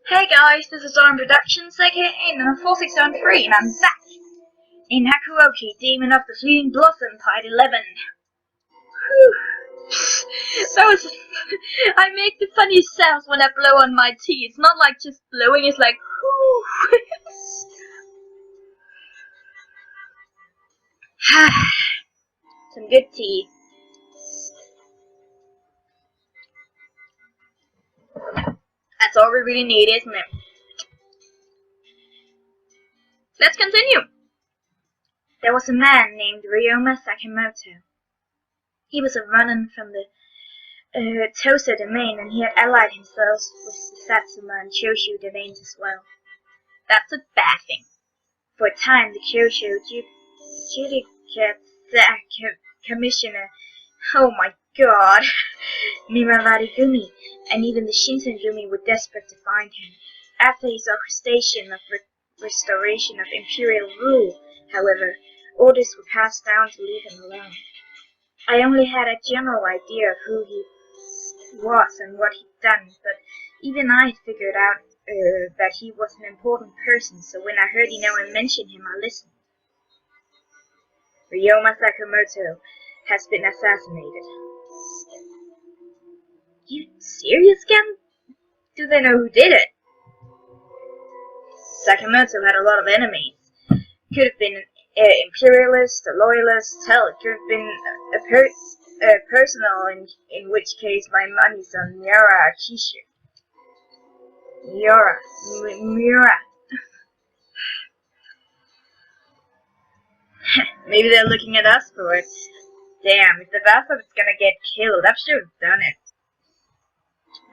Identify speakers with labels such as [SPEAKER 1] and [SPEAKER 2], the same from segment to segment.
[SPEAKER 1] Hey guys, this is Dawn Productions, aka number 4673, and I'm back in Hakuouki, Demon of the Fleeing Blossom, Part 11. Whew. That was... I make the funniest sounds when I blow on my tea. It's not like just blowing, it's like... whew. Some good tea. That's all we really need, isn't it? Let's continue. There was a man named Ryoma Sakamoto. He was a runner from the Tosa domain, and he had allied himself with the Satsuma and Kyosho domains as well. That's a bad thing. For a time, the Kyosho Judicata Commissioner, oh my god, Mimawarigumi, and even the Shinsengumi were desperate to find him. After his orchestration of restoration of imperial rule, however, orders were passed down to leave him alone. I only had a general idea of who he was and what he'd done, but even I had figured out that he was an important person, so when I heard Inoue mention him, I listened. Ryoma Sakamoto has been assassinated. You serious, Ken? Do they know who did it? Sakamoto had a lot of enemies. Could have been imperialist, a loyalist, hell, it could have been personal, in which case my money's on Miura Kishu. Miura. Maybe they're looking at us for it. Damn, if the bastard's gonna get killed, I should have done it.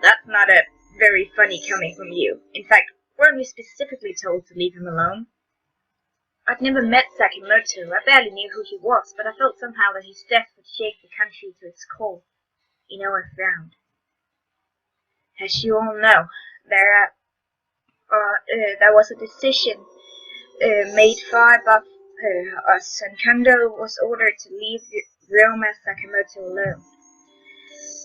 [SPEAKER 1] That's not a very funny coming from you. In fact, weren't we specifically told to leave him alone? I'd never met Sakamoto. I barely knew who he was, but I felt somehow that his death would shake the country to its core. Inoue frowned. As you all know, there was a decision made far above us, and Kando was ordered to leave Ryoma Sakamoto alone.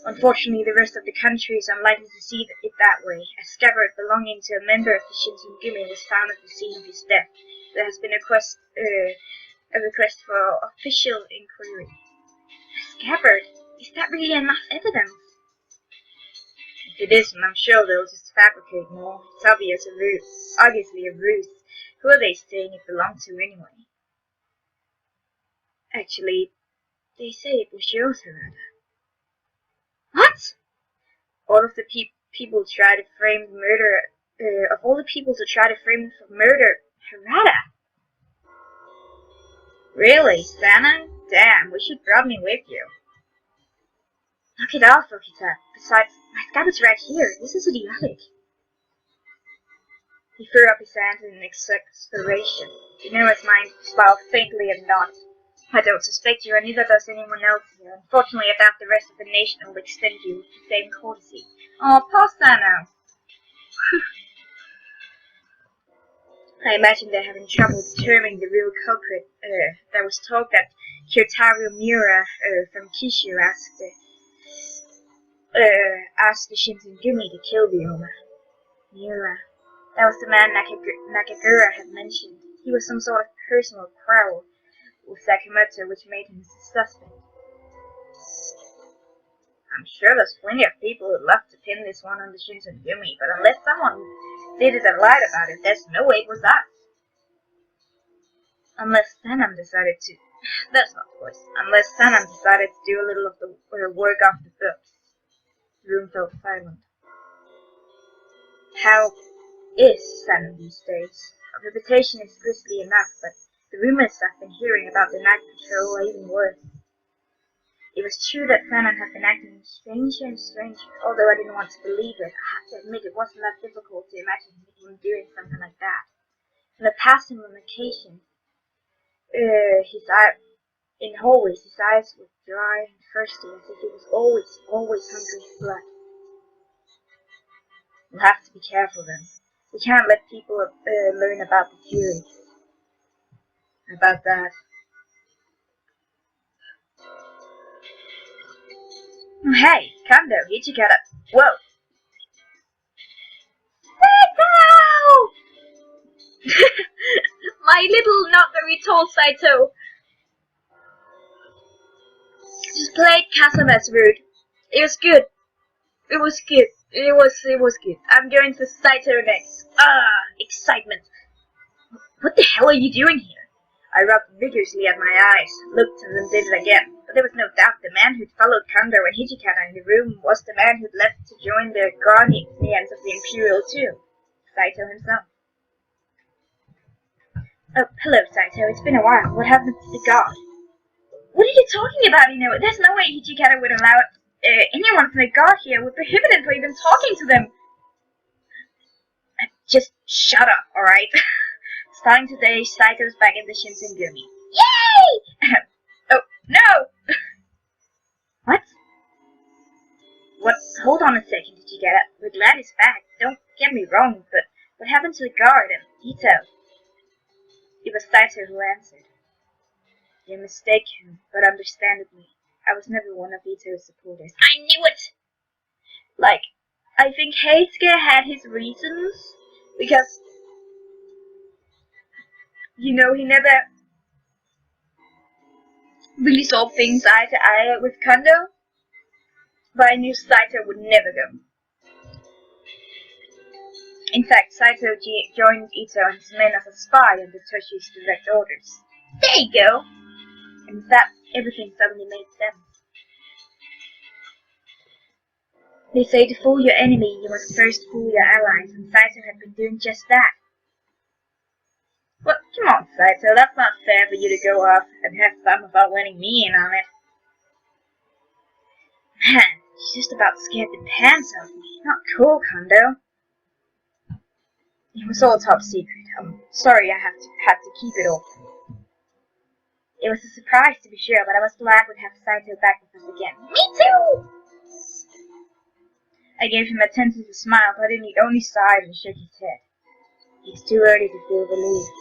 [SPEAKER 1] Unfortunately, the rest of the country is unlikely to see it that way. A scabbard belonging to a member of the Shinsengumi was found at the scene of his death. There has been a request for official inquiry. A scabbard? Is that really enough evidence? If it isn't, I'm sure they'll just fabricate more. It's obviously a ruse. Who are they saying it belonged to anyway? Actually, they say it was yours, Harada. What? All of the people try to frame the murder. Of all the people to try to frame for murder, Harada. Really, Sana? Damn, wish you'd brought me with you. Knock it off, Okita. Besides, my scabbard's right here. This is idiotic. He threw up his hands in an exasperation. Inoue's mind smiled faintly and nodded. I don't suspect you, and neither does anyone else here. Unfortunately, I doubt the rest of the nation will extend you with the same courtesy. Oh, pause that now. I imagine they're having trouble determining the real culprit. There was talk that Kyotaro Miura from Kishu asked the Shinsengumi to kill Ryoma. Miura. That was the man Nakagura had mentioned. He was some sort of personal quarrel with Sakamoto, which made him a suspect. I'm sure there's plenty of people who'd love to pin this one on the Shinsengumi, but unless someone did it and lied about it, there's no way it was us. Unless Sanam decided to... That's not the voice. Unless Sanam decided to do a little of the work off the books. The room fell silent. How is Sanam these days? Her reputation is grisly enough, but the rumors I've been hearing about the night patrol are even worse. It was true that Sanam had been acting stranger and stranger, although I didn't want to believe it. I have to admit it wasn't that difficult to imagine him doing something like that. In the past on occasion, in hallways, his eyes were dry and thirsty, as if he was always hungry for blood. We'll have to be careful then. We can't let people learn about the Fury. About that. Hey, Kando, Hichikata. Whoa! My little, not very tall Saito just played Kasam as rude. It was good. It was good. It was good. I'm going for Saito next. Excitement. What the hell are you doing here? I rubbed vigorously at my eyes, looked and then did it again. But there was no doubt the man who'd followed Kando and Hijikata in the room was the man who'd left to join the guardians of the Imperial too. Saito himself. Oh, hello, Saito. It's been a while. What happened to the guard? What are you talking about, Ino? There's no way Hijikata would allow anyone from the guard here. Would prohibit him from even talking to them. Just shut up, alright? Starting today, Saito's back in the Shinsengumi. Yay! Oh, no! What? What? Hold on a second, did you get it? We're glad he's back. Don't get me wrong, but what happened to the guard and Ito? It was Saito who answered. You're mistaken, but understandably, I was never one of Ito's supporters. I knew it! Like, I think Heisuke had his reasons, because, you know, he never really saw things eye to eye with Kando, but I knew Saito would never go. In fact, Saito joined Ito and his men as a spy under Toshi's direct orders. There you go! And with that, everything suddenly made sense. They say to fool your enemy, you must first fool your allies, and Saito had been doing just that. Well, come on, Saito, that's not fair for you to go off and have fun without letting me in on it. Man, she's just about scared the pants off me. Not cool, Kando. It was all top secret. I'm sorry I had to keep it all. It was a surprise to be sure, but I was glad we'd have Saito back with us again. Me too! I gave him a tentative smile, but he only sighed and shook his head. It's too early to feel relieved.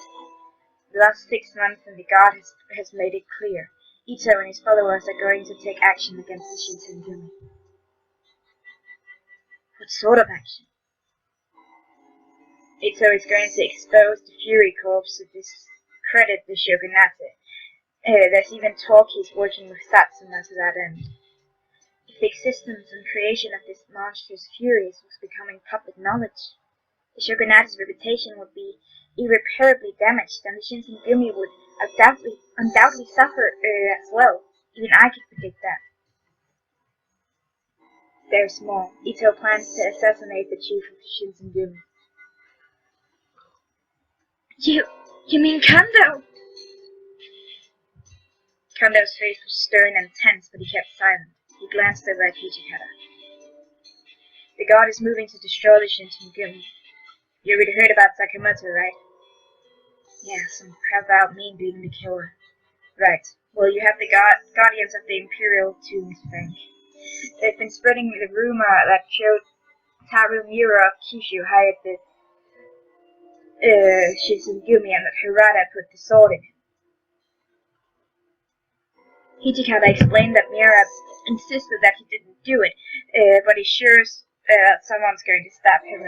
[SPEAKER 1] The last 6 months and the guard has made it clear. Ito and his followers are going to take action against the Shinsengumi. What sort of action? Ito is going to expose the Fury Corps to discredit the Shogunate. There's even talk he's working with Satsuma to that end. If the existence and creation of this monstrous Furies was becoming public knowledge, the Shogunate's reputation would be irreparably damaged, and the Shinsengumi would undoubtedly suffer as well. Even I could predict that. There's more. Ito plans to assassinate the chief of the Shinsengumi. You mean Kando? Kando's face was stern and tense, but he kept silent. He glanced over at Hijikata. The guard is moving to destroy the Shinsengumi. You already heard about Sakamoto, right? Yeah, some crap about me being the killer. Right. Well, you have the guardians of the Imperial tombs, Frank. They've been spreading the rumor that Taru Miura of Kyushu hired the Shinsengumi and that Harada put the sword in him. Hijikata explained that Miura insisted that he didn't do it, but he's sure someone's going to stab him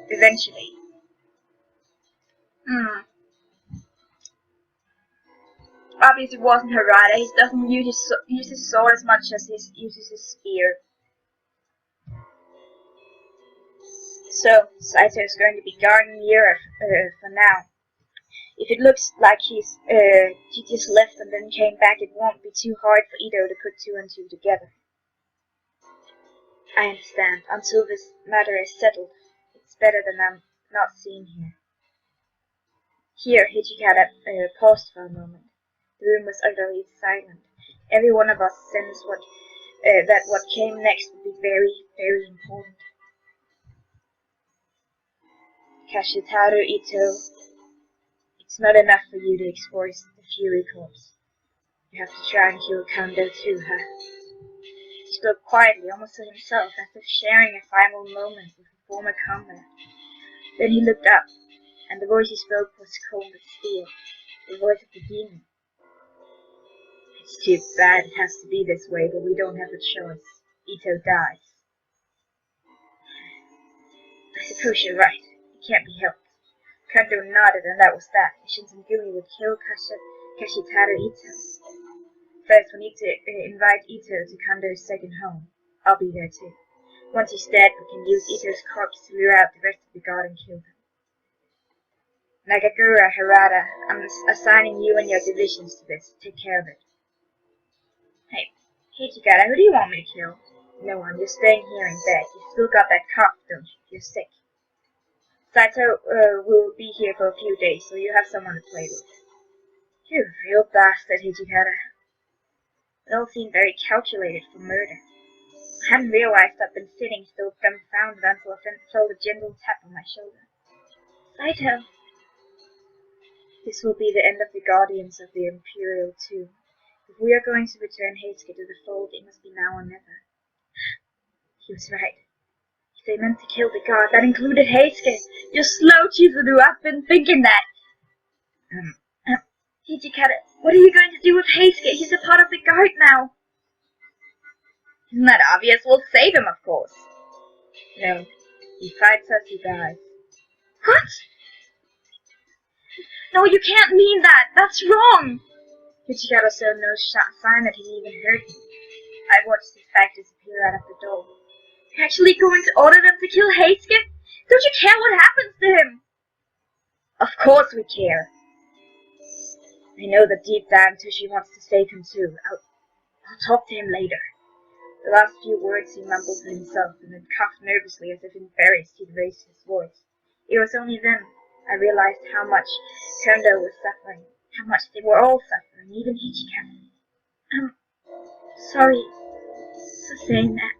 [SPEAKER 1] eventually. Obviously it wasn't Harada. He doesn't use his sword as much as he uses his spear. So, Saito is going to be guarding Miura for now. If it looks like he just left and then came back, it won't be too hard for Ito to put 2 and 2 together. I understand. Until this matter is settled, it's better than I'm not seen here. Here, Hijikata paused for a moment. The room was utterly silent. Every one of us sensed that what came next would be very, very important. Kashitaru Ito, it's not enough for you to expose the Fury Corps. You have to try and kill Kando too, huh? He spoke quietly, almost to himself, as if sharing a final moment with a former comrade. Then he looked up, and the voice he spoke was cold as steel, the voice of the demon. It's too bad it has to be this way, but we don't have a choice. Ito dies. I suppose you're right. It can't be helped. Kando nodded, and that was that. Shinsengumi would kill Kashitaro Ito. First, we need to invite Ito to Kando's second home. I'll be there too. Once he's dead, we can use Ito's corpse to lure out the rest of the guard and kill them. Nagagura, Harada, I'm assigning you and your divisions to this. Take care of it. Hey, Chikara, who do you want me to kill? No one. You're staying here in bed. You still got that cough, don't you? You're sick. Saito will be here for a few days, so you have someone to play with. You real bastard, Hijikata. It all seemed very calculated for murder. I hadn't realized I'd been sitting so dumbfounded until I felt a gentle tap on my shoulder. Saito. This will be the end of the Guardians of the Imperial Tomb. If we are going to return Heisuke to the fold, it must be now or never. He was right. If they meant to kill the guard, that included Heisuke. You're slow, Chizuru. I've been thinking that. Hijikata, what are you going to do with Heisuke? He's a part of the guard now. Isn't that obvious? We'll save him, of course. No. He fights us, he dies. What? No, you can't mean that. That's wrong. Hijikata showed no sign that he even heard me. I watched his back disappear out of the door. You're actually going to order them to kill Heisuke? Don't you care what happens to him? Of course we care. I know that deep down Tushi wants to save him too. I'll talk to him later. The last few words he mumbled to himself and then coughed nervously as if embarrassed he'd raised his voice. It was only then I realized how much Kondo was suffering, how much they were all suffering, even Hijikata. I'm sorry for saying that.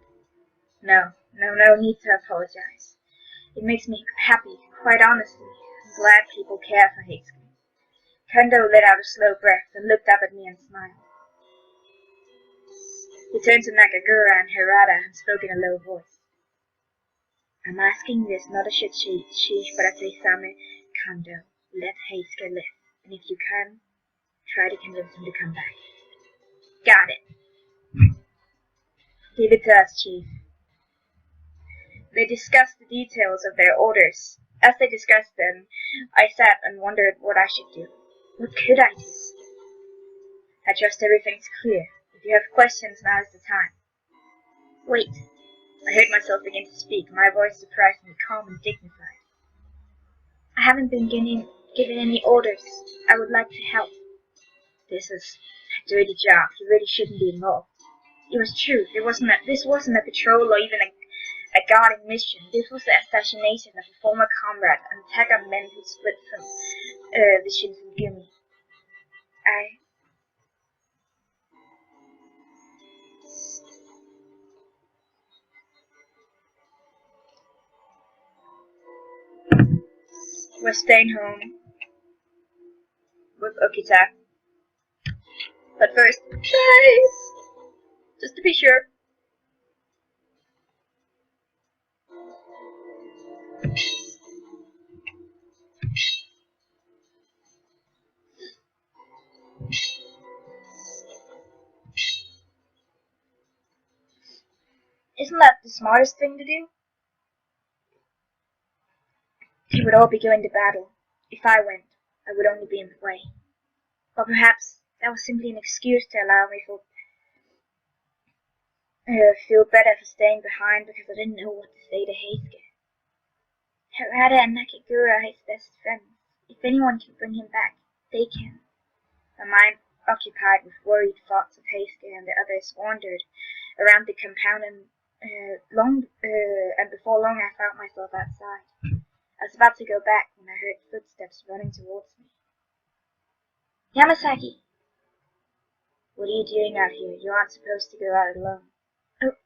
[SPEAKER 1] No need to apologize. It makes me happy, quite honestly. I'm glad people care for Heisuke. Kondo let out a slow breath and looked up at me and smiled. He turned to Nakagura and Harada and spoke in a low voice. I'm asking this not as chief, but as a Same Kondo. Let Heisuke live, and if you can, try to convince him to come back. Got it. Give it to us, Chief. They discussed the details of their orders. As they discussed them, I sat and wondered what I should do. What could I do? I trust everything's clear. If you have questions, now is the time. Wait. I heard myself begin to speak, my voice surprisingly calm and dignified. I haven't been given any orders. I would like to help. This is a dirty job. You really shouldn't be involved. It was true. This wasn't a patrol or even a guarding mission. This was the assassination of a former comrade and attack on men who split from the Shinsengumi. We're staying home with Okita. But first, guys, just to be sure. Isn't that the smartest thing to do? We would all be going to battle. If I went, I would only be in the way. Or perhaps that was simply an excuse to allow me to feel better for staying behind because I didn't know what to say to Heisuke. Harada and Nakagura are his best friends. If anyone can bring him back, they can. My mind, occupied with worried thoughts of Heisuke and the others, wandered around the compound and before long I found myself outside. I was about to go back when I heard footsteps running towards me. Yamasaki! What are you doing out here? You aren't supposed to go out alone. Oh,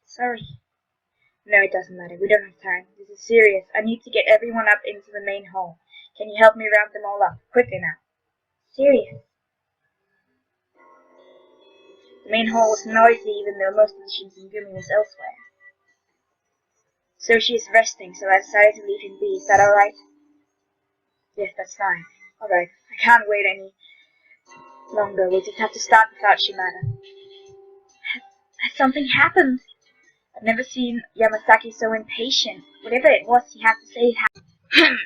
[SPEAKER 1] sorry. No, it doesn't matter. We don't have time. This is serious. I need to get everyone up into the main hall. Can you help me round them all up? Quickly now. Serious? The main hall was noisy even though most of the Shinsengumi was elsewhere. So she is resting, so I decided to leave him be. Is that alright? Yes, that's fine. Alright, I can't wait any longer. We'll just have to start without Shimada. Has something happened? I've never seen Yamasaki so impatient. Whatever it was he had to say happened.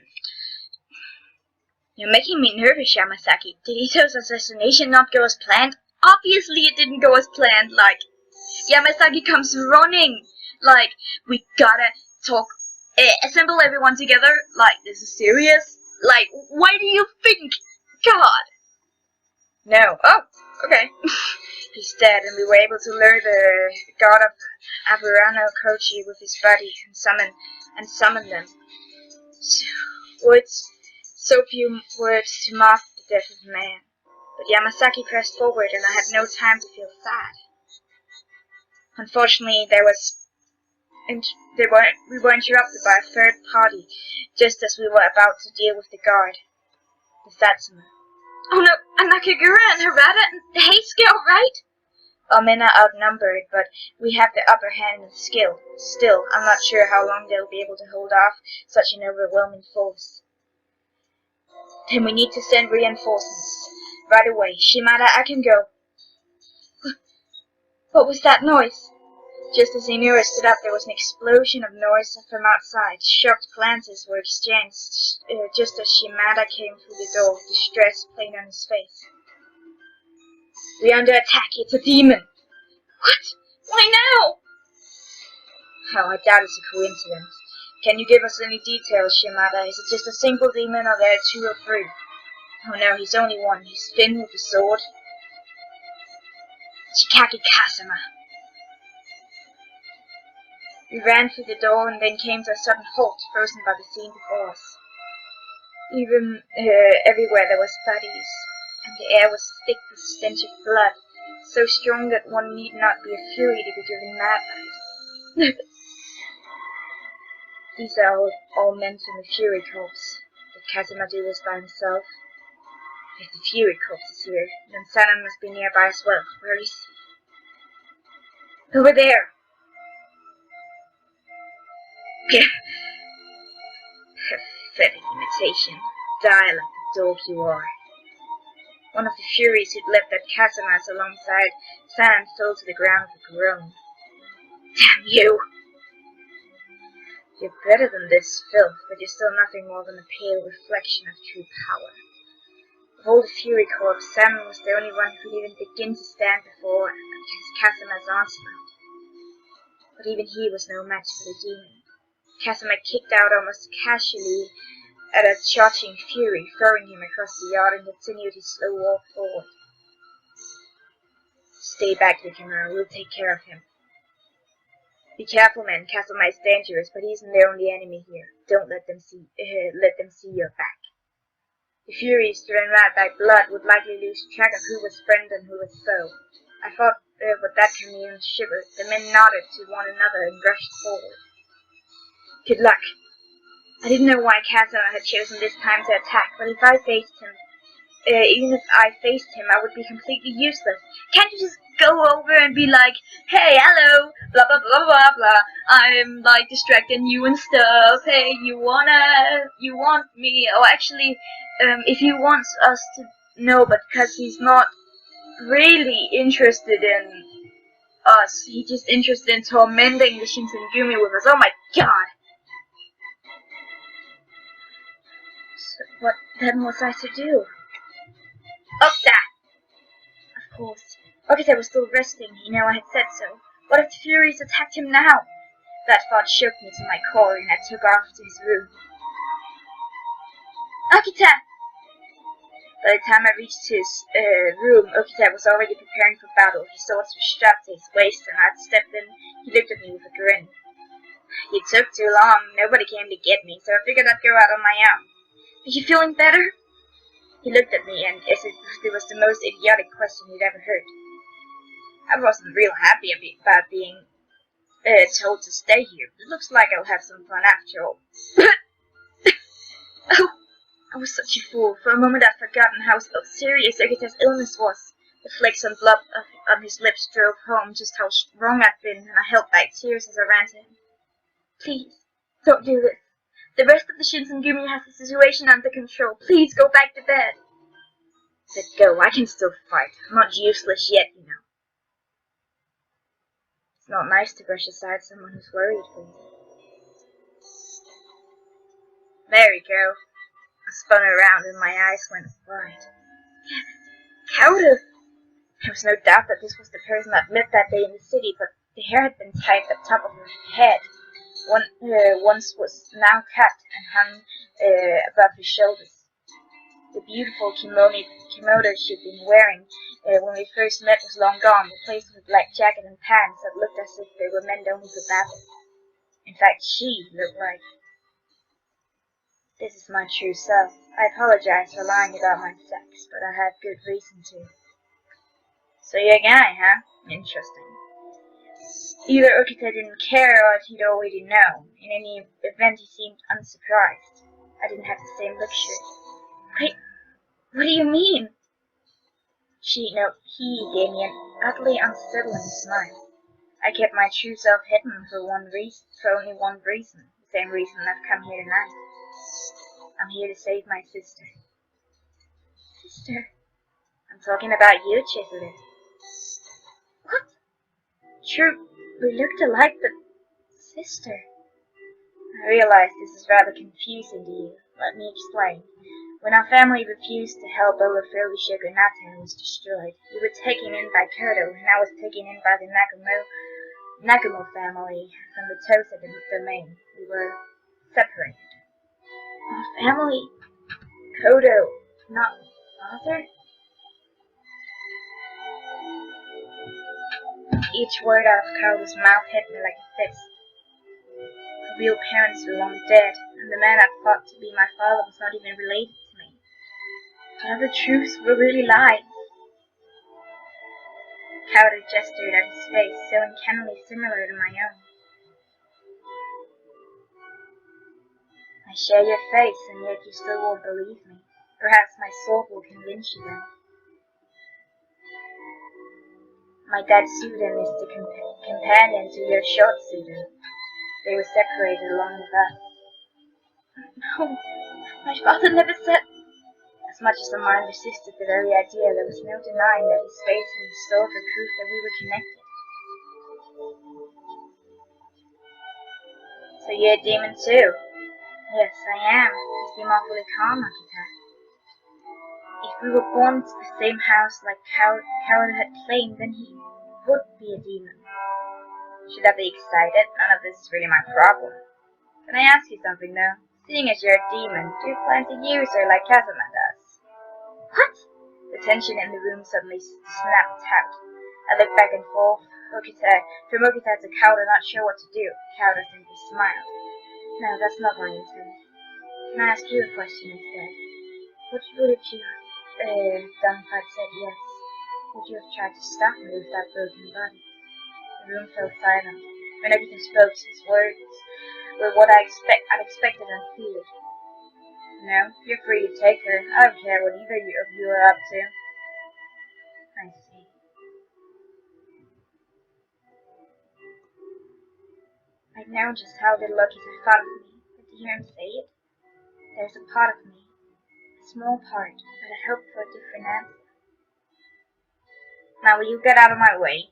[SPEAKER 1] You're making me nervous, Yamasaki. Did Ito's assassination not go as planned? Obviously it didn't go as planned. Like, Yamasaki comes running. Like, we gotta talk, assemble everyone together. Like, this is serious. Like, why do you think? God. No. Oh, okay. He's dead, and we were able to lure the god of Aburano Kochi with his body and summon them. So few words to mark the death of man. But Yamasaki pressed forward, and I had no time to feel sad. Unfortunately, we were interrupted by a third party, just as we were about to deal with the guard, the Satsuma. Oh no, Anakagura and Harada and the Hayscale, right? Our men are outnumbered, but we have the upper hand in skill. Still, I'm not sure how long they'll be able to hold off such an overwhelming force. Then we need to send reinforcements. Right away. Shimada, I can go. What was that noise? Just as Inura stood up, there was an explosion of noise from outside. Shocked glances were exchanged just as Shimada came through the door, distress plain on his face. We're under attack. It's a demon. What? Why now? Oh, I doubt it's a coincidence. Can you give us any details, Shimada? Is it just a single demon, or there are two or three? Oh no, he's only one. He's thin with a sword. Chikaki Kasama. We ran through the door and then came to a sudden halt, frozen by the scene before us. Everywhere there was bodies, and the air was thick with the stench of blood, so strong that one need not be a fury to be driven mad by it. These are all men from the Fury Corps. Did Kazuma do this by himself? If the Fury Corps is here, then Sanan must be nearby as well. Where is he? Over there! Pathetic imitation. Die like the dog you are. One of the Furies who'd left at Kasamas alongside Sanan fell to the ground with a groan. Damn you! You're better than this filth, but you're still nothing more than a pale reflection of true power. Of all the Fury Corps, Sanan was the only one who'd even begin to stand before Kasama's onslaught. But even he was no match for the demon. Kasama kicked out almost casually at a charging Fury, throwing him across the yard and continued his slow walk forward. Stay back, Yukimura. We'll take care of him. Be careful, men. Kasama is dangerous, but he isn't the only enemy here. Don't let them see your back. The Furies, driven mad by blood, would likely lose track of who was friend and who was foe. I thought with that commune shivered. The men nodded to one another and rushed forward. Good luck. I didn't know why Kasama had chosen this time to attack, but if I faced him, I would be completely useless. Can't you just go over and be like, hey, hello, blah, blah, blah, blah, blah, I'm, like, distracting you and stuff, hey, you want me, or actually, if he wants us to know, but because he's not really interested in us, he's just interested in tormenting the Shinsengumi with us, oh my god! So what then was I to do? Up that! Of course. Okita was still resting, I had said so. What if the Furies attacked him now? That thought shook me to my core, and I took off to his room. Okita! By the time I reached his room, Okita was already preparing for battle. His sword was strapped to his waist, and I'd stepped in. He looked at me with a grin. You took too long. Nobody came to get me, so I figured I'd go out on my own. Are you feeling better? He looked at me, and as if it was the most idiotic question he'd ever heard. I wasn't real happy about being told to stay here. It looks like I'll have some fun after all. Oh, I was such a fool. For a moment I'd forgotten how serious Okita's illness was. The flakes and blood on his lips drove home just how wrong I'd been, and I held back tears as I ran to him. Please, don't do this. The rest of the Shinsengumi has the situation under control. Please go back to bed. Let go. I can still fight. I'm not useless yet, It's not nice to brush aside someone who's worried for you. There we go. I spun around and my eyes went wide. Kauto! There was no doubt that this was the person that lived that day in the city, but the hair had been tied at the top of her head. Once was now cut and hung above her shoulders. The beautiful kimono she'd been wearing when we first met was long gone, replaced with a black jacket and pants that looked as if they were meant only for battle. In fact, she looked like... This is my true self. I apologize for lying about my sex, but I had good reason to. So you're a guy, huh? Interesting. Either Okita didn't care or he'd already known. In any event, he seemed unsurprised. I didn't have the same luxury. Wait, what do you mean? He gave me an utterly unsettling smile. I kept my true self hidden for only one reason. The same reason I've come here tonight. I'm here to save my sister. Sister? I'm talking about you, Chiseler. What? True, we looked alike, but sister. I realize this is rather confusing to you. Let me explain. When our family refused to help overthrow the Shogunate and was destroyed, we were taken in by Kodo, and I was taken in by the Nagumo family from the Tosa domain. We were separated. Our family? Kodo, not father? Each word out of Kodo's mouth hit me like a fist. Her real parents were long dead, and the man I thought to be my father was not even related to me. What other truths were really lies? Kodo gestured at his face, so uncannily similar to my own. I share your face, and yet you still won't believe me. Perhaps my sword will convince you then. My dad's pseudonym is the companion to your short pseudonym. They were separated along with us. No, my father never said... As much as the mind resisted the very idea, there was no denying that his face and his sword were proof that we were connected. So you're a demon too? Yes, I am. You seem awfully calm, Akita. If we were born into the same house like Kaoru had claimed, then he would be a demon. Should I be excited? None of this is really my problem. Can I ask you something though? Seeing as you're a demon, do you plan to use her like Kazuma does? What? The tension in the room suddenly snapped out. I looked back and forth, from Okita to Kaoru, not sure what to do. Kaoru simply smiled. No, that's not my intent. Can I ask you a question instead? What would you have done if I'd said yes? Would you have tried to stop me with that broken body? The room fell silent. When Okita spoke, his words were what I'd expected and feared. No, you're free to take her. I don't care what either of you are up to. I see. I'd known just how little Okita thought of me, but to hear him say it, there's a part of me, a small part, that had hoped for a different answer. Now will you get out of my way?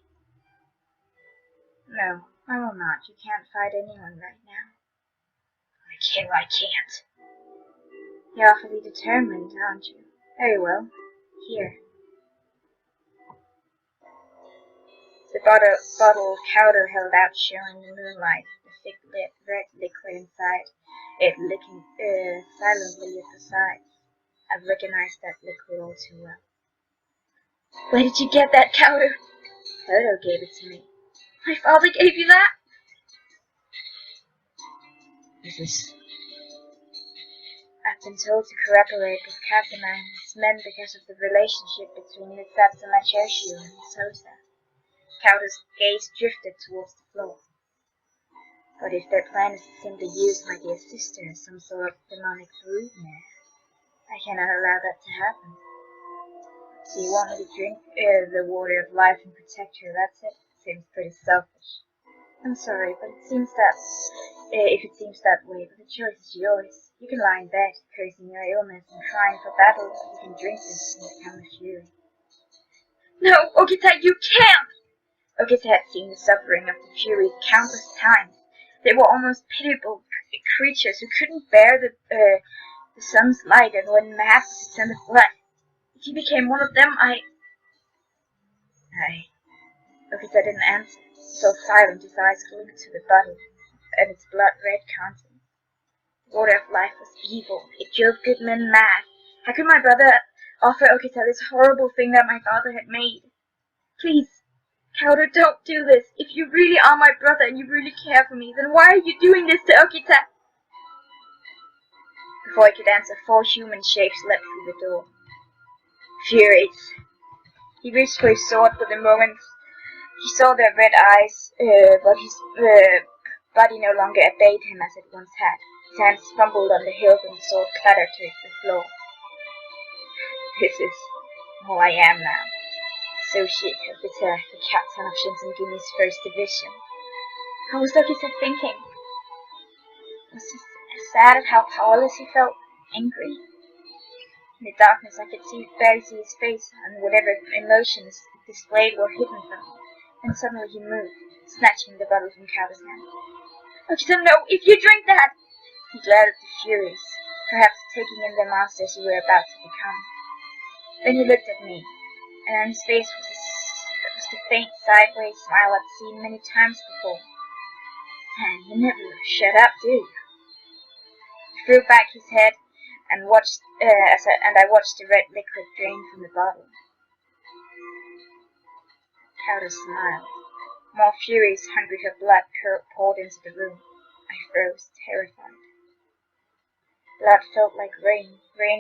[SPEAKER 1] No, I will not. You can't fight anyone right now. I can't. You're awfully determined, aren't you? Very well. Here. The bottle Kauto held out showing in the moonlight, the thick red liquid inside, it licking silently at the sides. I've recognized that liquid all too well. Where did you get that, Kauto? Kauto gave it to me. My father gave you that? I've been told to cooperate with Kazuma and his men because of the relationship between Satsuma Choshu and Sosa. Kauto's gaze drifted towards the floor. But if their plan is to simply use my dear sister as some sort of demonic broodmare, I cannot allow that to happen. So you want me to drink the water of life and protect her, that's it? Seems pretty selfish. I'm sorry, but it seems that, if it seems that way, but the choice is yours. You can lie in bed, cursing your illness and crying for battle, or you can drink this and become a fury. No, Okita, you can't! Okita had seen the suffering of the Furies countless times. They were almost pitiable creatures who couldn't bear the The sun's light, and when mass is in the blood, if you became one of them, Okita didn't answer. He fell silent, his eyes glued to the bottle and its blood-red contents. The water of life was evil. It drove good men mad. How could my brother offer Okita this horrible thing that my father had made? Please, Kauto, don't do this. If you really are my brother and you really care for me, then why are you doing this to Okita? Before I could answer, 4 human shapes leapt through the door. Furies. He reached for his sword, but the moment he saw their red eyes, but his body no longer obeyed him as it once had. His hands fumbled on the hilt and the sword clattered to the floor. This is all I am now. Associate Okita, the captain of Shinsengumi's 1st Division. How was Okita thinking? Was he sad at how powerless he felt? Angry? In the darkness I could barely see his face, and whatever emotions displayed were hidden from me. Then suddenly he moved, snatching the bottle from Kauto's hand. Okita, no! If you drink that! He glared at the Furies, perhaps taking in the monsters we were about to become. Then he looked at me, and on his face was the faint sideways smile I'd seen many times before. And you never shut up, do you? He threw back his head and watched, I watched the red liquid drain from the bottle. Kauto smiled. More Furies hungry for blood poured into the room. I froze, terrified. Blood felt like rain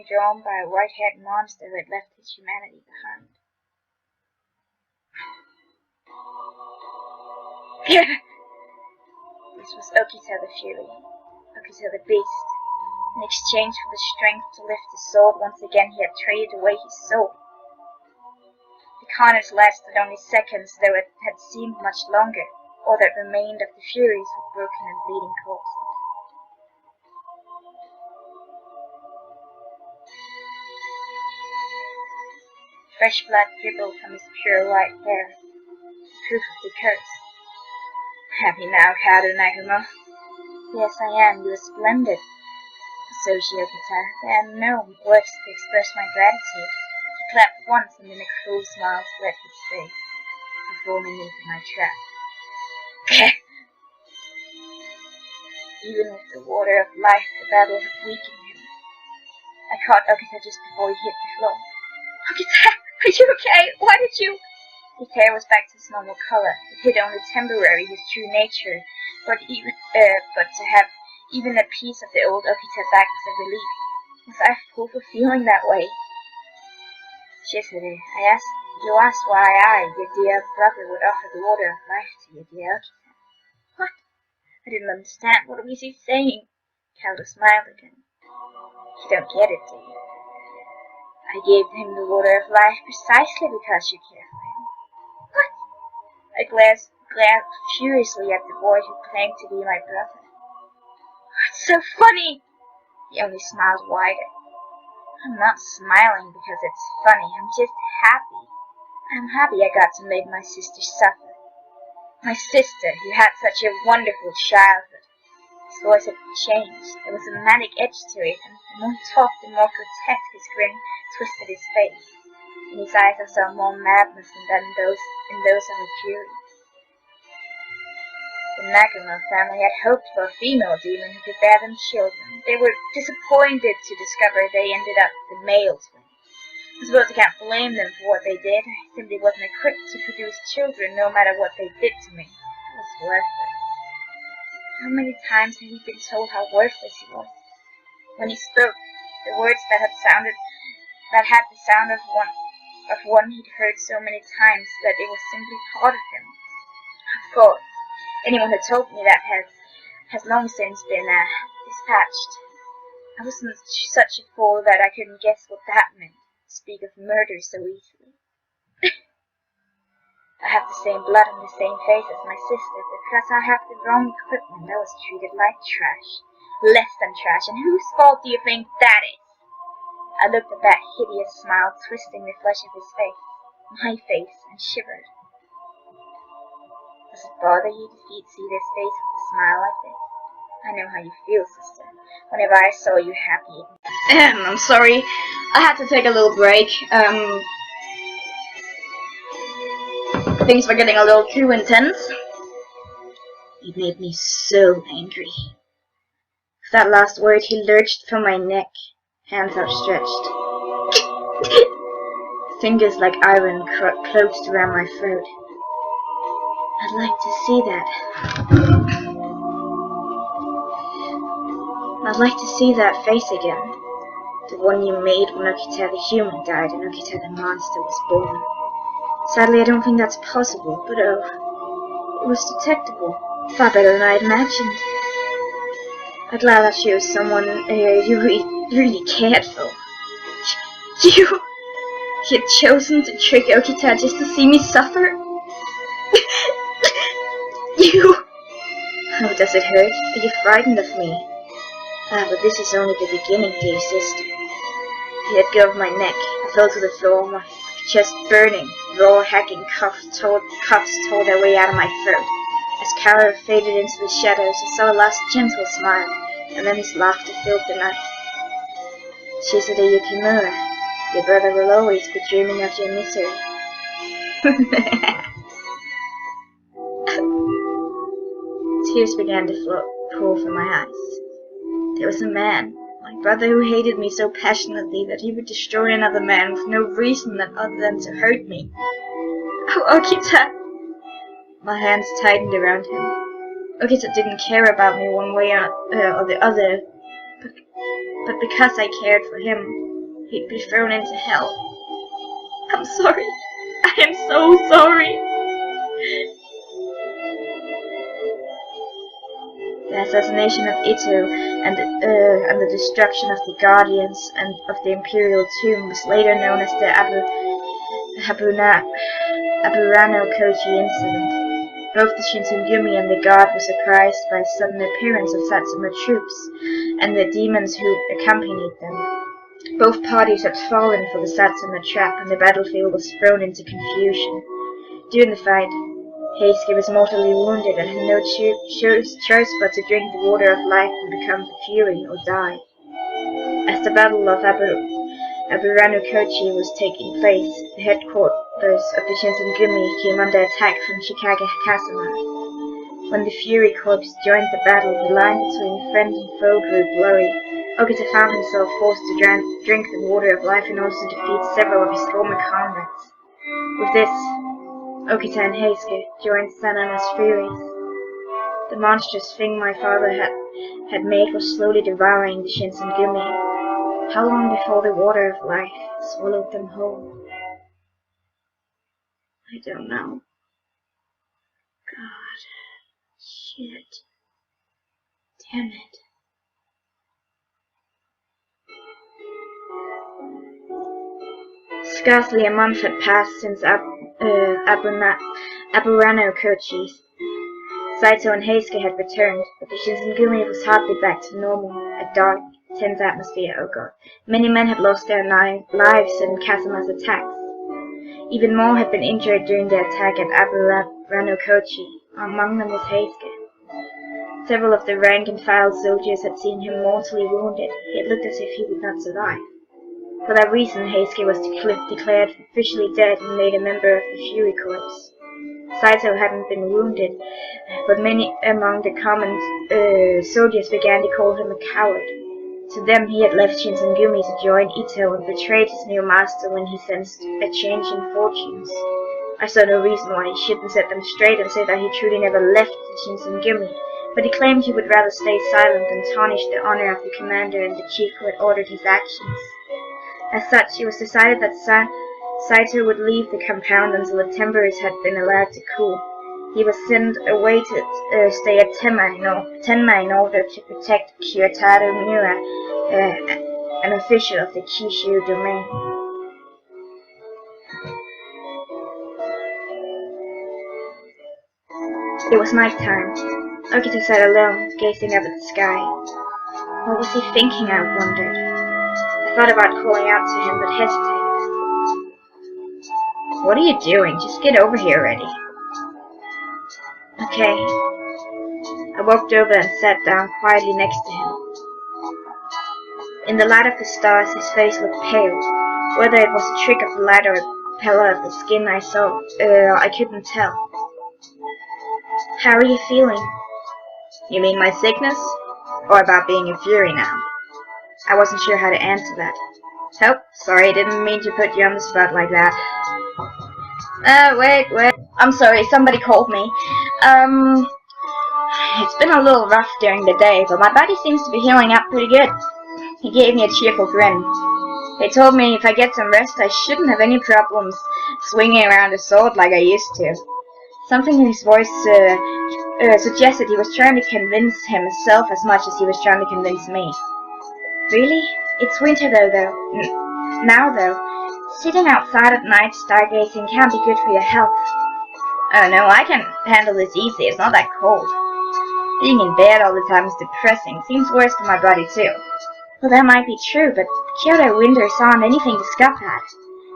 [SPEAKER 1] drawn by a white-haired monster who had left his humanity behind. This was Okita the Fury, Okita the Beast. In exchange for the strength to lift his sword, once again he had traded away his soul. The carnage lasted only seconds, though it had seemed much longer. All that remained of the Furies were broken and bleeding corpses. Fresh blood dribbled from his pure white hair, proof of the curse. Happy now, Kauto Nagumo? Yes, I am. You are splendid, Associate Okita. There are no words to express my gratitude. He clapped once, and then a cruel smile spread his face, performing into my trap. Even with the water of life, the battle had weakened him. I caught Okita just before he hit the floor. Okita, are you okay? Why did you? His hair was back to its normal color. It hid only temporarily his true nature, but to have even a piece of the old Okita back was a relief. Was I a fool for feeling that way? Yesterday, you asked why I, your dear brother, would offer the water of life to your dear Okita. What? I didn't understand. What was he saying? Kauto smiled again. You don't get it, do you? I gave him the water of life precisely because you care for him. What? I glared furiously at the boy who claimed to be my brother. What's so funny? He only smiled wider. I'm not smiling because it's funny. I'm just happy. I'm happy I got to make my sister suffer. My sister, who had such a wonderful childhood. His voice had changed. There was a manic edge to it, and the more he talked, the more grotesque his grin twisted his face. In his eyes I saw more madness than in those of a fury. The Nagumo family had hoped for a female demon who could bear them children. They were disappointed to discover they ended up with a male twin. I suppose I can't blame them for what they did. I simply wasn't equipped to produce children, no matter what they did to me. I was worthless. How many times had he been told how worthless he was? When he spoke, the words that had the sound of one he'd heard so many times that it was simply part of him. Of course, anyone who told me that has long since been dispatched. I wasn't such a fool that I couldn't guess what that meant. Speak of murder so easily. I have the same blood and the same face as my sister, but because I have the wrong equipment, I was treated like trash. Less than trash, and whose fault do you think that is? I looked at that hideous smile twisting the flesh of his face, my face, and shivered. Does it bother you to see this face with a smile like this? I know how you feel, sister. Whenever I saw you happy. I'm sorry. I had to take a little break. Things were getting a little too intense. It made me so angry. With that last word, he lurched from my neck, hands outstretched. Fingers like iron closed around my throat. I'd like to see that. I'd like to see that face again. The one you made when Okita the human died and Okita the monster was born. Sadly, I don't think that's possible, but oh, it was detectable. Far better than I imagined. I'm glad that she was someone you really cared for. You had chosen to trick Okita just to see me suffer? You! Oh, does it hurt? Are you frightened of me? Ah, but this is only the beginning, dear sister. He let go of my neck. I fell to the floor, my chest burning. Raw, hacking cuffs tore their way out of my throat. As Kara faded into the shadows, I saw a last gentle smile, and then his laughter filled the night. Shizada Yukimura, your brother will always be dreaming of your misery. Tears began to pour from my eyes. There was a man, my brother, who hated me so passionately that he would destroy another man with no reason other than to hurt me. Oh, Okita! My hands tightened around him. Okita didn't care about me one way or the other, but because I cared for him, he'd be thrown into hell. I'm sorry. I am so sorry. The assassination of Ito and the destruction of the Guardians and of the Imperial Tomb was later known as the Aburano Kochi incident. Both the Shinsengumi and the guard were surprised by the sudden appearance of Satsuma troops and the demons who accompanied them. Both parties had fallen for the Satsuma trap, and the battlefield was thrown into confusion. During the fight, Heisuke was mortally wounded and had no choice but to drink the water of life and become the Fury or die. As the Battle of Aburano Kochi was taking place, the headquarters of the Shinsengumi came under attack from Shikage Kasama. When the Fury Corps joined the battle, the line between friend and foe grew blurry. Okita found himself forced to drink the water of life in order to defeat several of his former comrades. With this, Okita and Heisuke joined Sanama's furies. The monstrous thing my father had made was slowly devouring the Shinsengumi. How long before the water of life swallowed them whole? I don't know. God. Shit. Damn it. Scarcely a month had passed since Aburano Kochi. Saito and Heisuke had returned, but the Shinsengumi was hardly back to normal. A dark, tense atmosphere, oh god. Many men had lost their lives in Kasama's attacks. Even more had been injured during the attack at Aburano Kochi. Among them was Heisuke. Several of the rank-and-file soldiers had seen him mortally wounded. It looked as if he would not survive. For that reason, Heisuke was declared officially dead and made a member of the Fury Corps. Saito hadn't been wounded, but many among the common soldiers began to call him a coward. To them, he had left Shinsengumi to join Ito and betrayed his new master when he sensed a change in fortunes. I saw no reason why he shouldn't set them straight and say that he truly never left the Shinsengumi, but he claimed he would rather stay silent than tarnish the honor of the commander and the chief who had ordered his actions. As such, it was decided that Saito would leave the compound until the timbers had been allowed to cool. He was sent away to stay at Tenma in order to protect Kyotaro Miura, an official of the Kishu domain. It was night time. Okita sat alone, gazing up at the sky. What was he thinking, I wondered. I thought about calling out to him, but hesitated. What are you doing? Just get over here already. Okay. I I walked over and sat down quietly next to him. In the light of the stars, his face looked pale. Whether it was a trick of the light or a pallor of the skin I saw, I couldn't tell. How are you feeling? You mean my sickness? Or about being a fury now? I wasn't sure how to answer that. Oh, sorry, didn't mean to put you on the spot like that. Wait. I'm sorry, somebody called me. It's been a little rough during the day, but my body seems to be healing up pretty good. He gave me a cheerful grin. They told me if I get some rest, I shouldn't have any problems swinging around a sword like I used to. Something in his voice suggested he was trying to convince himself as much as he was trying to convince me. Really? It's winter now though. Sitting outside at night stargazing can't be good for your health. Oh no, I can handle this easy. It's not that cold. Being in bed all the time is depressing. Seems worse for my body too. Well, that might be true, but Kyoto winters aren't anything to scoff at.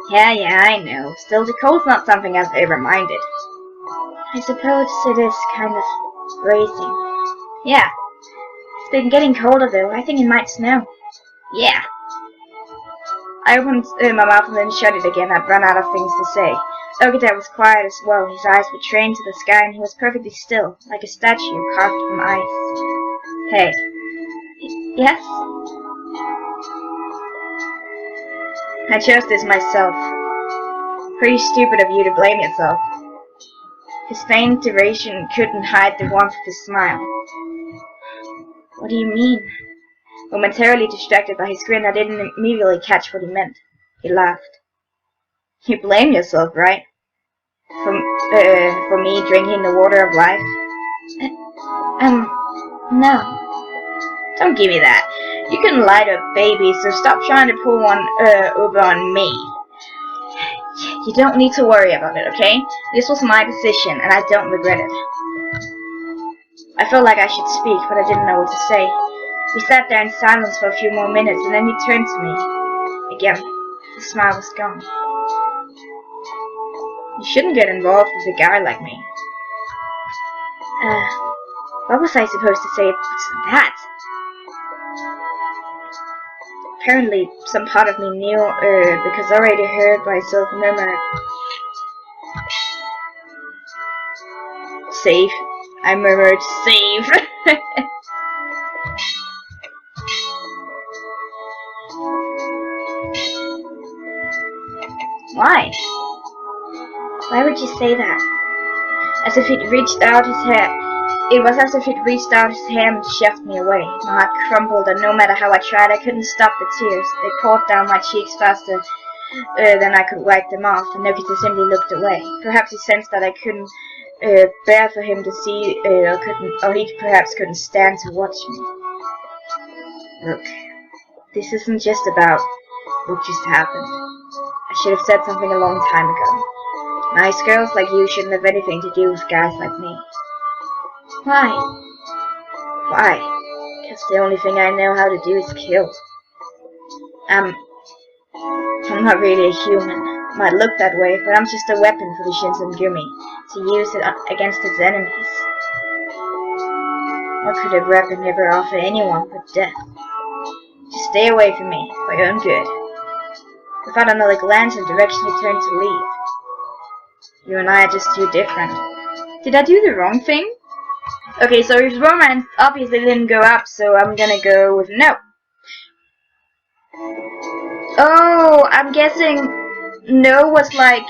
[SPEAKER 1] Yeah, I know. Still, the cold's not something I've ever minded. I suppose it is kind of bracing. Yeah. It's been getting colder though. I think it might snow. Yeah. I opened my mouth and then shut it again. I'd run out of things to say. Ogata was quiet as well. His eyes were trained to the sky and he was perfectly still, like a statue carved from ice. Hey. Yes? I chose this myself. Pretty stupid of you to blame yourself. His faint duration couldn't hide the warmth of his smile. What do you mean? Momentarily distracted by his grin, I didn't immediately catch what he meant. He laughed. You blame yourself, right? For me drinking the water of life? No. Don't give me that. You can light up babies, so stop trying to pull one over on me. You don't need to worry about it, okay? This was my decision, and I don't regret it. I felt like I should speak, but I didn't know what to say. We sat there in silence for a few more minutes, and then he turned to me. Again, the smile was gone. You shouldn't get involved with a guy like me. What was I supposed to say to that? Apparently, some part of me knew, because I already heard myself murmur, save. I murmured, save. Why? Why would you say that? As if he'd reached out his hand. It was as if he'd reached out his hand and shoved me away. My heart crumbled, and no matter how I tried, I couldn't stop the tears. They poured down my cheeks faster than I could wipe them off, and Nobita simply looked away. Perhaps he sensed that I couldn't bear for him to see, or he perhaps couldn't stand to watch me. Look, this isn't just about what just happened. I should have said something a long time ago. Nice girls like you shouldn't have anything to do with guys like me. Why? Why? Because the only thing I know how to do is kill. I'm not really a human. Might look that way, but I'm just a weapon for the Shinsengumi, to use it against its enemies. What could a weapon ever offer anyone but death? Just stay away from me, for your own good. Without another glance in the direction he turned to leave. You and I are just too different. Did I do the wrong thing? Okay, so his romance obviously didn't go up, so I'm gonna go with no. Oh, I'm guessing no was like,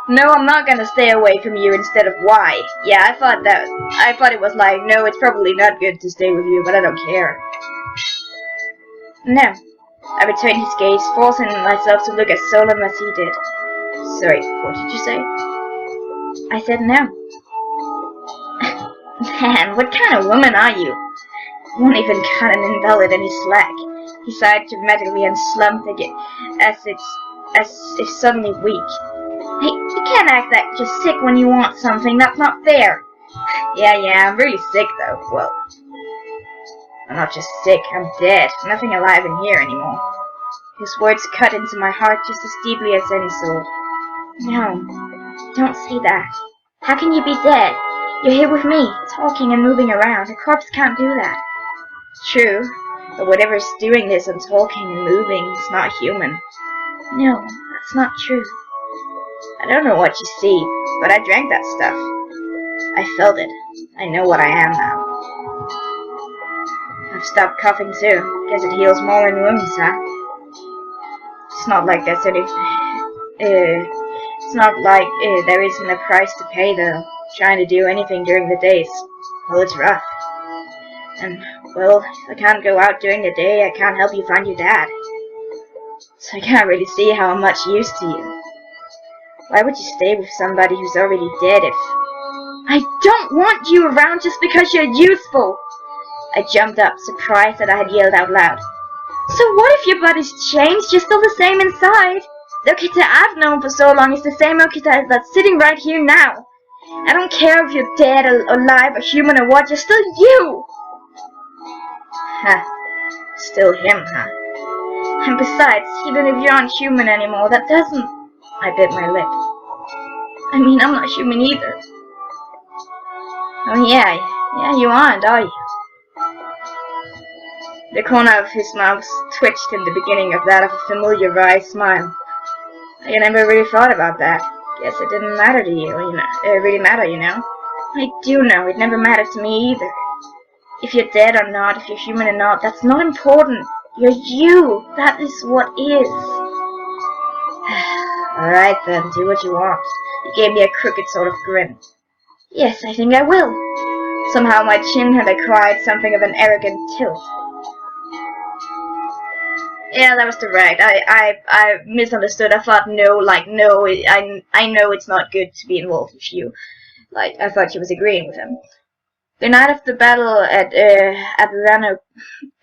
[SPEAKER 1] no, I'm not gonna stay away from you instead of why. Yeah, I thought it was like, no, it's probably not good to stay with you, but I don't care. No. I returned his gaze, forcing myself to look as solemn as he did. Sorry, what did you say? I said no. Man, what kind of woman are you? You won't even cut an invalid any slack. He sighed dramatically and slumped again, as if suddenly weak. Hey, you can't act that just sick when you want something. That's not fair. Yeah, I'm really sick though. Well, I'm not just sick, I'm dead. Nothing alive in here anymore. His words cut into my heart just as deeply as any sword. No, don't say that. How can you be dead? You're here with me, talking and moving around. A corpse can't do that. True, but whatever's doing this and talking and moving is not human. No, that's not true. I don't know what you see, but I drank that stuff. I felt it. I know what I am now. I've stopped coughing too. Guess it heals more in wounds, huh? It's not like there's any... it's not like there isn't a price to pay, though. Trying to do anything during the days. Well, it's rough. And, well, I can't go out during the day. I can't help you find your dad. So I can't really see how I'm much use to you. Why would you stay with somebody who's already dead if... I don't want you around just because you're useful! I jumped up, surprised that I had yelled out loud. So what if your body's changed? You're still the same inside. The Okita I've known for so long is the same Okita that's sitting right here now. I don't care if you're dead or alive or human or what, you're still you! Huh. Still him, huh? And besides, even if you aren't human anymore, that doesn't... I bit my lip. I mean, I'm not human either. Oh yeah, you aren't, are you? The corner of his mouth twitched in the beginning of that of a familiar wry smile. I never really thought about that. Guess it didn't matter to you, It really matter, I do know, it never mattered to me either. If you're dead or not, if you're human or not, that's not important. You're you. That is what is. Alright then, do what you want. He gave me a crooked sort of grin. Yes, I think I will. Somehow my chin had acquired something of an arrogant tilt. Yeah, that was correct. I misunderstood. I thought no, I know it's not good to be involved with you. Like, I thought she was agreeing with him. The night of the battle at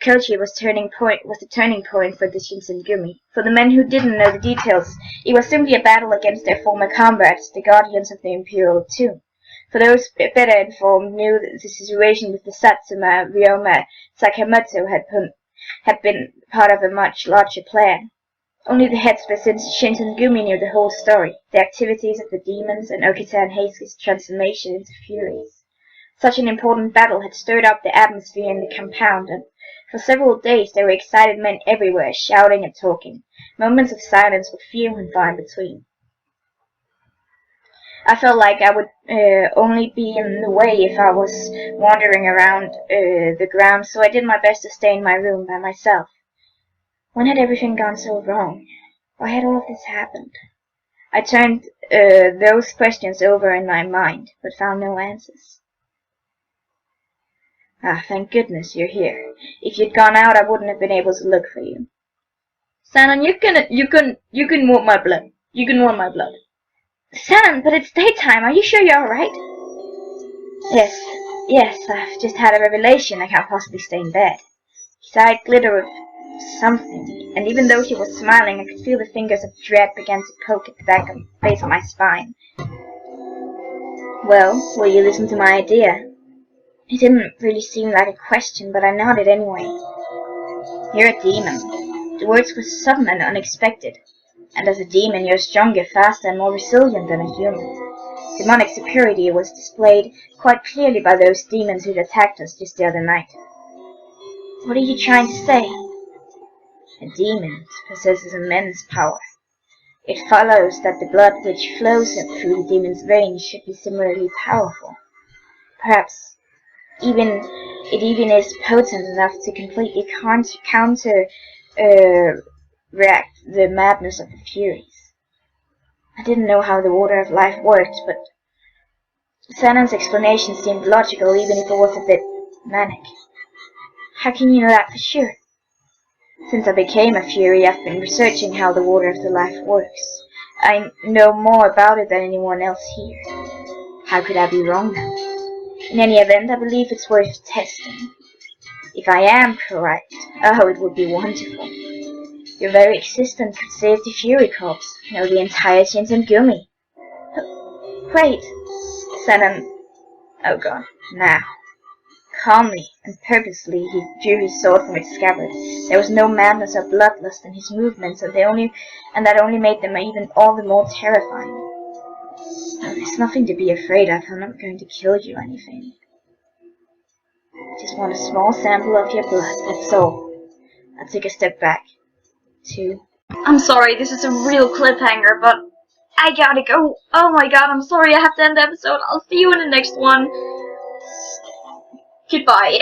[SPEAKER 1] Hakuouki was the turning point for the Shinsengumi. For the men who didn't know the details, it was simply a battle against their former comrades, the guardians of the Imperial Tomb. For those better informed knew that the situation with the Satsuma Ryoma Sakamoto had been part of a much larger plan. Only the heads of the Shinsengumi knew the whole story, the activities of the demons and Okita and Heisuke's transformation into furies. Such an important battle had stirred up the atmosphere in the compound, and for several days there were excited men everywhere, shouting and talking. Moments of silence were few and far in between. I felt like I would only be in the way if I was wandering around the grounds, so I did my best to stay in my room by myself. When had everything gone so wrong? Why had all of this happened? I turned those questions over in my mind, but found no answers. Ah, thank goodness you're here. If you'd gone out, I wouldn't have been able to look for you. Sanon, you can want my blood. You can want my blood. Sanon, but it's daytime. Are you sure you're alright? Yes, I've just had a revelation. I can't possibly stay in bed. His eyes glittered with something, and even though he was smiling, I could feel the fingers of dread began to poke at the back of the base of my spine. Well, will you listen to my idea? It didn't really seem like a question, but I nodded anyway. You're a demon. The words were sudden and unexpected. And as a demon, you're stronger, faster, and more resilient than a human. Demonic superiority was displayed quite clearly by those demons who attacked us just the other night. What are you trying to say? A demon possesses immense power. It follows that the blood which flows through the demon's veins should be similarly powerful. Perhaps it even is potent enough to completely counteract the madness of the Furies. I didn't know how the water of life worked, but Sanon's explanation seemed logical even if it was a bit manic. How can you know that for sure? Since I became a Fury, I've been researching how the water of the life works. I know more about it than anyone else here. How could I be wrong now? In any event, I believe it's worth testing. If I am correct, oh, it would be wonderful. Your very existence could save the Fury Corps, no, the entire Shinsengumi. Wait, Sanon. Oh god, now. Calmly and purposely he drew his sword from its scabbard. There was no madness or bloodlust in his movements, and that only made them even all the more terrifying. Oh, there's nothing to be afraid of. I'm not going to kill you or anything. I just want a small sample of your blood, that's all. I'll take a step back. 2. I'm sorry, this is a real cliffhanger, but I gotta go. Oh my god, I'm sorry I have to end the episode. I'll see you in the next one. Goodbye.